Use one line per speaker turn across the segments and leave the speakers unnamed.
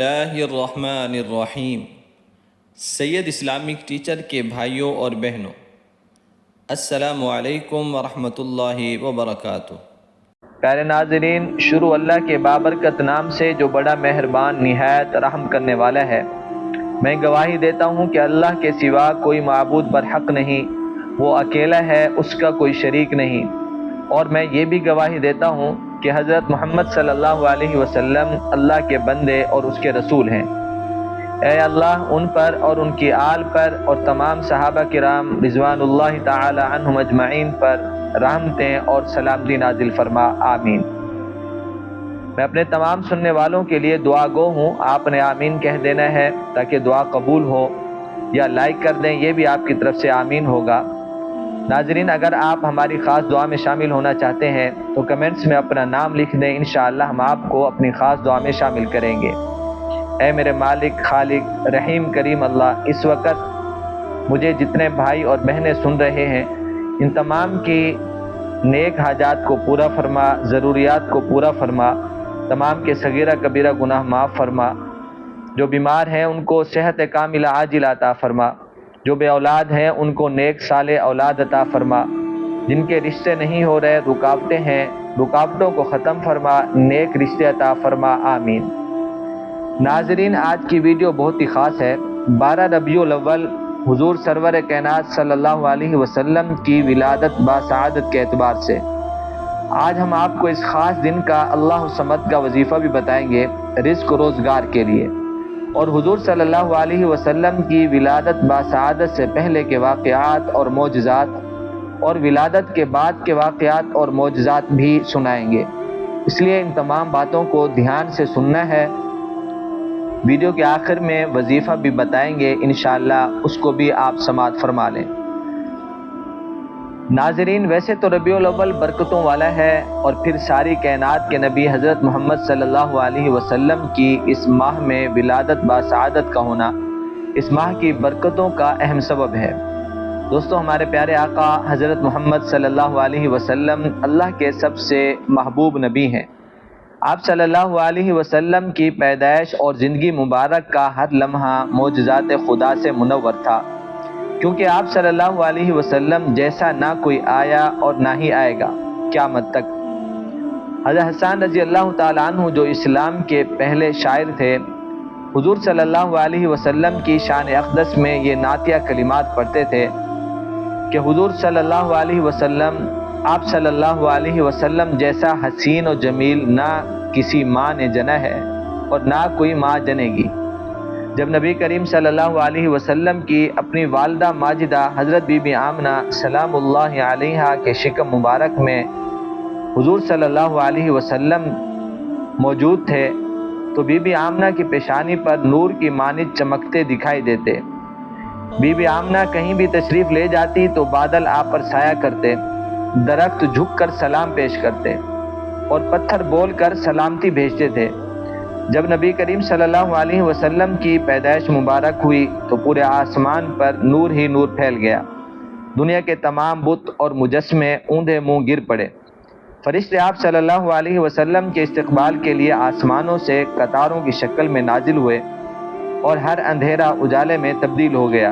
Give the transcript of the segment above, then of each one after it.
اللہ الرحمن الرحیم۔ سید Islamic teacher کے بھائیوں اور بہنوں، السلام علیکم ورحمۃ اللہ وبرکاتہ۔
پیارے ناظرین، شروع اللہ کے بابرکت نام سے جو بڑا مہربان نہایت رحم کرنے والا ہے۔ میں گواہی دیتا ہوں کہ اللہ کے سوا کوئی معبود برحق نہیں، وہ اکیلا ہے، اس کا کوئی شریک نہیں۔ اور میں یہ بھی گواہی دیتا ہوں کہ حضرت محمد صلی اللہ علیہ وسلم اللہ کے بندے اور اس کے رسول ہیں۔ اے اللہ ان پر اور ان کی آل پر اور تمام صحابہ کرام رضوان اللہ تعالی عنہم اجمعین پر رحمتیں اور سلامتی نازل فرما، آمین۔ میں اپنے تمام سننے والوں کے لیے دعا گو ہوں، آپ نے آمین کہہ دینا ہے تاکہ دعا قبول ہو، یا لائک کر دیں، یہ بھی آپ کی طرف سے آمین ہوگا۔ ناظرین، اگر آپ ہماری خاص دعا میں شامل ہونا چاہتے ہیں تو کمنٹس میں اپنا نام لکھ دیں، انشاءاللہ ہم آپ کو اپنی خاص دعا میں شامل کریں گے۔ اے میرے مالک، خالق، رحیم، کریم اللہ، اس وقت مجھے جتنے بھائی اور بہنیں سن رہے ہیں، ان تمام کی نیک حاجات کو پورا فرما، ضروریات کو پورا فرما، تمام کے صغیرہ کبیرہ گناہ معاف فرما۔ جو بیمار ہیں ان کو صحت کاملہ عاجلہ عطا فرما، جو بے اولاد ہیں ان کو نیک صالح اولاد عطا فرما، جن کے رشتے نہیں ہو رہے، رکاوٹیں ہیں، رکاوٹوں کو ختم فرما، نیک رشتے عطا فرما، آمین۔ ناظرین، آج کی ویڈیو بہت ہی خاص ہے۔ 12 ربیع الاول حضور سرور کائنات صلی اللہ علیہ وسلم کی ولادت باسعادت کے اعتبار سے آج ہم آپ کو اس خاص دن کا اللہ الصمد کا وظیفہ بھی بتائیں گے، رزق و روزگار کے لیے، اور حضور صلی اللہ علیہ وسلم کی ولادت باسعادت سے پہلے کے واقعات اور معجزات، اور ولادت کے بعد کے واقعات اور معجزات بھی سنائیں گے۔ اس لیے ان تمام باتوں کو دھیان سے سننا ہے۔ ویڈیو کے آخر میں وظیفہ بھی بتائیں گے، انشاءاللہ اس کو بھی آپ سماعت فرما لیں۔ ناظرین، ویسے تو ربیع الاول برکتوں والا ہے، اور پھر ساری کائنات کے نبی حضرت محمد صلی اللہ علیہ وسلم کی اس ماہ میں ولادت باسعادت کا ہونا اس ماہ کی برکتوں کا اہم سبب ہے۔ دوستو، ہمارے پیارے آقا حضرت محمد صلی اللہ علیہ وسلم اللہ کے سب سے محبوب نبی ہیں۔ آپ صلی اللہ علیہ وسلم کی پیدائش اور زندگی مبارک کا ہر لمحہ معجزات خدا سے منور تھا، کیونکہ آپ صلی اللہ علیہ وسلم جیسا نہ کوئی آیا اور نہ ہی آئے گا قیامت تک۔ حضرت حسان رضی اللہ تعالیٰ عنہ جو اسلام کے پہلے شاعر تھے، حضور صلی اللہ علیہ وسلم کی شان اقدس میں یہ نعتیہ کلمات پڑھتے تھے کہ حضور صلی اللہ علیہ وسلم، آپ صلی اللہ علیہ وسلم جیسا حسین و جمیل نہ کسی ماں نے جنا ہے اور نہ کوئی ماں جنے گی۔ جب نبی کریم صلی اللہ علیہ وسلم کی اپنی والدہ ماجدہ حضرت بی بی آمنہ سلام اللہ علیہا کے شکم مبارک میں حضور صلی اللہ علیہ وسلم موجود تھے تو بی بی آمنہ کی پیشانی پر نور کی مانند چمکتے دکھائی دیتے۔ بی بی آمنہ کہیں بھی تشریف لے جاتی تو بادل آپ پر سایہ کرتے، درخت جھک کر سلام پیش کرتے اور پتھر بول کر سلامتی بھیجتے تھے۔ جب نبی کریم صلی اللہ علیہ وسلم کی پیدائش مبارک ہوئی تو پورے آسمان پر نور ہی نور پھیل گیا۔ دنیا کے تمام بت اور مجسمے اوندھے منہ گر پڑے۔ فرشتے آپ صلی اللہ علیہ وسلم کے استقبال کے لیے آسمانوں سے قطاروں کی شکل میں نازل ہوئے اور ہر اندھیرا اجالے میں تبدیل ہو گیا۔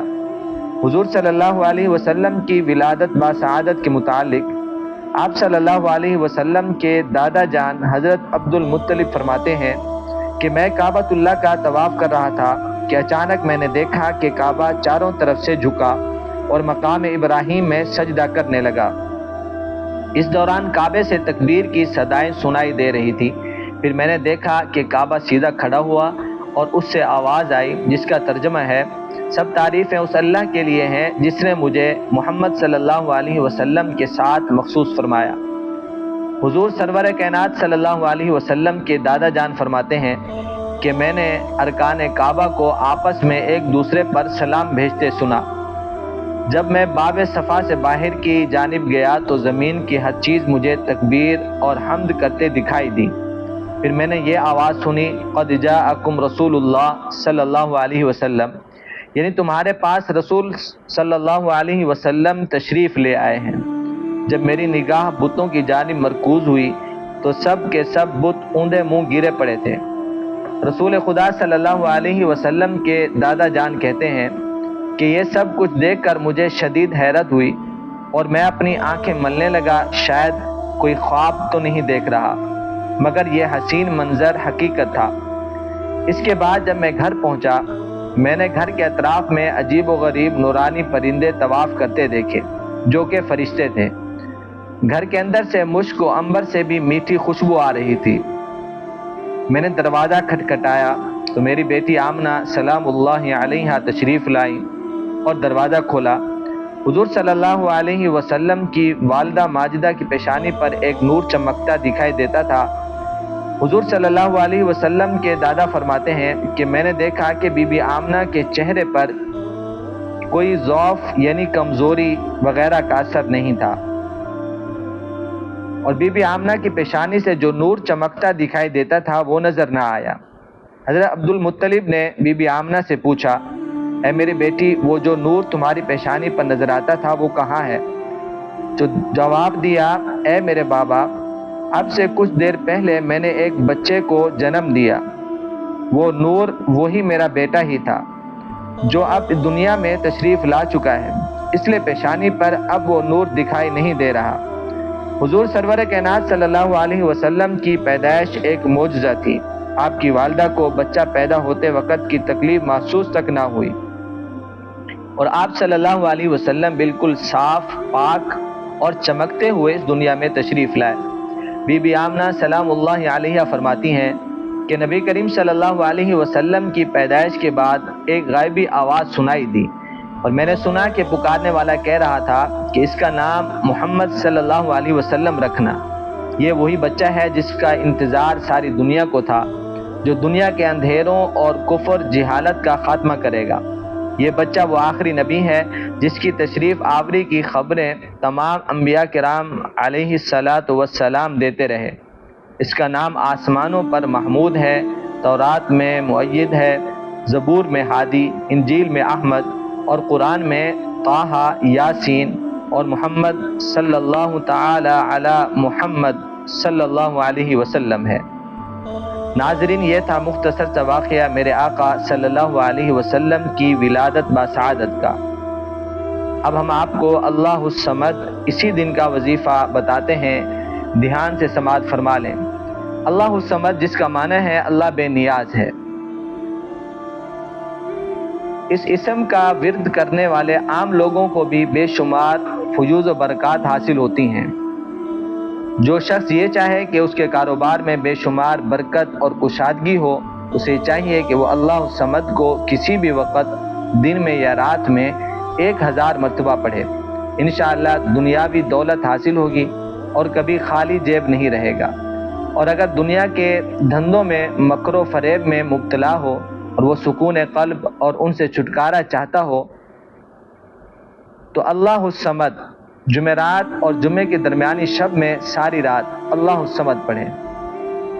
حضور صلی اللہ علیہ وسلم کی ولادت باسعادت کے متعلق آپ صلی اللہ علیہ وسلم کے دادا جان حضرت عبد المطلب فرماتے ہیں کہ میں کعبۃ اللہ کا طواف کر رہا تھا کہ اچانک میں نے دیکھا کہ کعبہ چاروں طرف سے جھکا اور مقام ابراہیم میں سجدہ کرنے لگا۔ اس دوران کعبے سے تکبیر کی صدائیں سنائی دے رہی تھی۔ پھر میں نے دیکھا کہ کعبہ سیدھا کھڑا ہوا اور اس سے آواز آئی جس کا ترجمہ ہے، سب تعریفیں اس اللہ کے لیے ہیں جس نے مجھے محمد صلی اللہ علیہ وسلم کے ساتھ مخصوص فرمایا۔ حضور سرور کائنات صلی اللہ علیہ وسلم کے دادا جان فرماتے ہیں کہ میں نے ارکان کعبہ کو آپس میں ایک دوسرے پر سلام بھیجتے سنا۔ جب میں باب صفا سے باہر کی جانب گیا تو زمین کی ہر چیز مجھے تکبیر اور حمد کرتے دکھائی دی۔ پھر میں نے یہ آواز سنی، قد جاءکم رسول اللہ صلی اللہ علیہ وسلم، یعنی تمہارے پاس رسول صلی اللہ علیہ وسلم تشریف لے آئے ہیں۔ جب میری نگاہ بتوں کی جانب مرکوز ہوئی تو سب کے سب بت اوندھے منہ گرے پڑے تھے۔ رسول خدا صلی اللہ علیہ وسلم کے دادا جان کہتے ہیں کہ یہ سب کچھ دیکھ کر مجھے شدید حیرت ہوئی اور میں اپنی آنکھیں ملنے لگا، شاید کوئی خواب تو نہیں دیکھ رہا، مگر یہ حسین منظر حقیقت تھا۔ اس کے بعد جب میں گھر پہنچا، میں نے گھر کے اطراف میں عجیب و غریب نورانی پرندے طواف کرتے دیکھے جو کہ فرشتے تھے۔ گھر کے اندر سے مشک و عنبر سے بھی میٹھی خوشبو آ رہی تھی۔ میں نے دروازہ کھٹکھٹایا تو میری بیٹی آمنہ سلام اللہ علیہا تشریف لائی اور دروازہ کھولا۔ حضور صلی اللہ علیہ وسلم کی والدہ ماجدہ کی پیشانی پر ایک نور چمکتا دکھائی دیتا تھا۔ حضور صلی اللہ علیہ وسلم کے دادا فرماتے ہیں کہ میں نے دیکھا کہ بی بی آمنہ کے چہرے پر کوئی ضعف یعنی کمزوری وغیرہ کا اثر نہیں تھا، اور بی بی آمنہ کی پیشانی سے جو نور چمکتا دکھائی دیتا تھا وہ نظر نہ آیا۔ حضرت عبد المطلب نے بی بی آمنہ سے پوچھا، اے میری بیٹی، وہ جو نور تمہاری پیشانی پر نظر آتا تھا وہ کہاں ہے؟ جو جواب دیا، اے میرے بابا، اب سے کچھ دیر پہلے میں نے ایک بچے کو جنم دیا، وہ نور وہی میرا بیٹا ہی تھا جو اب دنیا میں تشریف لا چکا ہے، اس لیے پیشانی پر اب وہ نور دکھائی نہیں دے رہا۔ حضور سرور کائنات صلی اللہ علیہ وسلم کی پیدائش ایک معجزہ تھی۔ آپ کی والدہ کو بچہ پیدا ہوتے وقت کی تکلیف محسوس تک نہ ہوئی، اور آپ صلی اللہ علیہ وسلم بالکل صاف، پاک اور چمکتے ہوئے اس دنیا میں تشریف لائے۔ بی بی آمنہ سلام اللہ علیہ فرماتی ہیں کہ نبی کریم صلی اللہ علیہ وسلم کی پیدائش کے بعد ایک غائبی آواز سنائی دی، اور میں نے سنا کہ پکارنے والا کہہ رہا تھا کہ اس کا نام محمد صلی اللہ علیہ وسلم رکھنا۔ یہ وہی بچہ ہے جس کا انتظار ساری دنیا کو تھا، جو دنیا کے اندھیروں اور کفر جہالت کا خاتمہ کرے گا۔ یہ بچہ وہ آخری نبی ہے جس کی تشریف آوری کی خبریں تمام انبیاء کرام علیہ الصلاۃ والسلام دیتے رہے۔ اس کا نام آسمانوں پر محمود ہے، تورات میں مؤید ہے، زبور میں ہادی، انجیل میں احمد، اور قرآن میں طٰہٰ، یاسین اور محمد صلی اللہ تعالی علی محمد صلی اللہ علیہ وسلم ہے۔ ناظرین، یہ تھا مختصر سا واقعہ میرے آقا صلی اللہ علیہ وسلم کی ولادت بسعادت کا۔ اب ہم آپ کو اللہ الصمد اسی دن کا وظیفہ بتاتے ہیں، دھیان سے سماعت فرما لیں۔ اللہ الصمد جس کا معنی ہے اللہ بے نیاز ہے۔ اس اسم کا ورد کرنے والے عام لوگوں کو بھی بے شمار فیوز و برکات حاصل ہوتی ہیں۔ جو شخص یہ چاہے کہ اس کے کاروبار میں بے شمار برکت اور کشادگی ہو، اسے چاہیے کہ وہ اللہ الصمد کو کسی بھی وقت دن میں یا رات میں 1000 مرتبہ پڑھے۔ انشاءاللہ دنیاوی دولت حاصل ہوگی اور کبھی خالی جیب نہیں رہے گا۔ اور اگر دنیا کے دھندوں میں مکر و فریب میں مبتلا ہو اور وہ سکون قلب اور ان سے چھٹکارا چاہتا ہو تو اللہ الصمد جمعرات اور جمعے کی درمیانی شب میں ساری رات اللہ الصمد پڑھیں،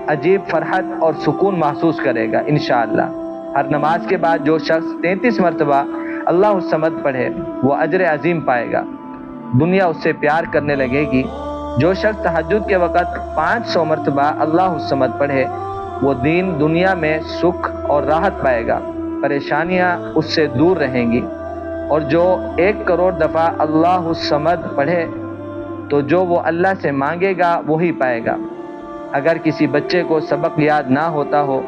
عجیب فرحت اور سکون محسوس کرے گا انشاءاللہ۔ ہر نماز کے بعد جو شخص 33 مرتبہ اللہ الصمد پڑھے وہ اجر عظیم پائے گا، دنیا اس سے پیار کرنے لگے گی۔ جو شخص تہجد کے وقت 500 مرتبہ اللہ الصمد پڑھے وہ دنیا میں سکھ اور راحت پائے گا، پریشانیاں اس سے دور رہیں گی۔ اور جو 1 کروڑ دفعہ اللہ الصمد پڑھے تو جو وہ اللہ سے مانگے گا وہی پائے گا۔ اگر کسی بچے کو سبق یاد نہ ہوتا ہو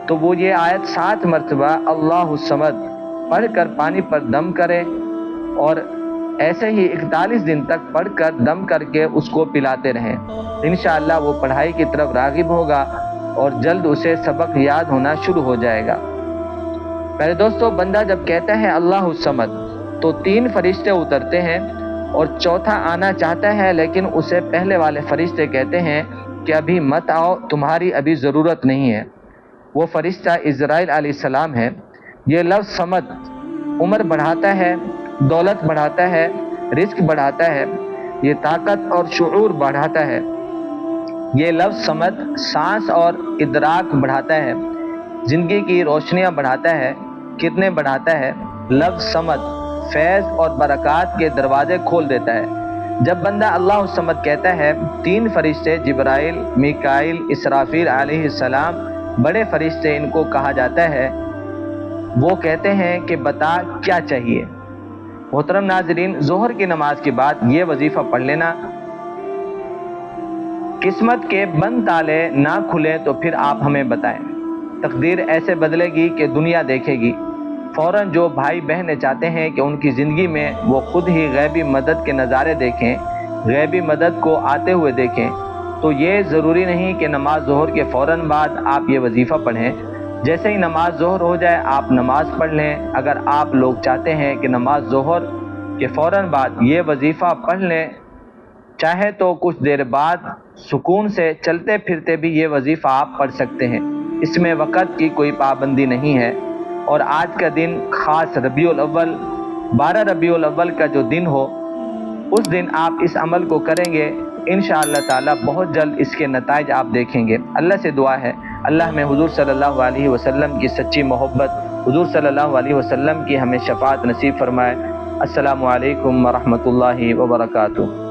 تو وہ یہ آیت 7 مرتبہ اللہ الصمد پڑھ کر پانی پر دم کرے، اور ایسے ہی 41 دن تک پڑھ کر دم کر کے اس کو پلاتے رہیں۔ انشاءاللہ وہ پڑھائی کی طرف راغب ہوگا اور جلد اسے سبق یاد ہونا شروع ہو جائے گا۔ پہلے دوستو، بندہ جب کہتا ہے اللہ الصمد تو 3 فرشتے اترتے ہیں اور چوتھا آنا چاہتا ہے، لیکن اسے پہلے والے فرشتے کہتے ہیں کہ ابھی مت آؤ، تمہاری ابھی ضرورت نہیں ہے۔ وہ فرشتہ عزرائیل علیہ السلام ہے۔ یہ لفظ صمد عمر بڑھاتا ہے، دولت بڑھاتا ہے، رزق بڑھاتا ہے، یہ طاقت اور شعور بڑھاتا ہے۔ یہ لفظ صمد سانس اور ادراک بڑھاتا ہے، زندگی کی روشنیاں بڑھاتا ہے، کتنے بڑھاتا ہے۔ لفظ صمد فیض اور برکات کے دروازے کھول دیتا ہے۔ جب بندہ اللہ الصمد کہتا ہے، 3 فرشتے جبرائیل، میکائیل، اسرافیل علیہ السلام بڑے فرشتے ان کو کہا جاتا ہے، وہ کہتے ہیں کہ بتا کیا چاہیے۔ محترم ناظرین، ظہر کی نماز کے بعد یہ وظیفہ پڑھ لینا، قسمت کے بند تالے نہ کھلیں تو پھر آپ ہمیں بتائیں، تقدیر ایسے بدلے گی کہ دنیا دیکھے گی۔ فوراً جو بھائی بہنیں چاہتے ہیں کہ ان کی زندگی میں وہ خود ہی غیبی مدد کے نظارے دیکھیں، غیبی مدد کو آتے ہوئے دیکھیں، تو یہ ضروری نہیں کہ نماز ظہر کے فوراً بعد آپ یہ وظیفہ پڑھیں۔ جیسے ہی نماز ظہر ہو جائے آپ نماز پڑھ لیں۔ اگر آپ لوگ چاہتے ہیں کہ نماز ظہر کے فوراً بعد یہ وظیفہ پڑھ لیں، چاہے تو کچھ دیر بعد سکون سے چلتے پھرتے بھی یہ وظیفہ آپ پڑھ سکتے ہیں، اس میں وقت کی کوئی پابندی نہیں ہے۔ اور آج کا دن خاص ربیع الاول 12 ربیع الاول کا جو دن ہو، اس دن آپ اس عمل کو کریں گے، انشاءاللہ تعالی بہت جلد اس کے نتائج آپ دیکھیں گے۔ اللہ سے دعا ہے اللہ میں حضور صلی اللہ علیہ وسلم کی سچی محبت، حضور صلی اللہ علیہ وسلم کی ہمیں شفاعت نصیب فرمائے۔ السلام علیکم ورحمۃ اللہ وبرکاتہ۔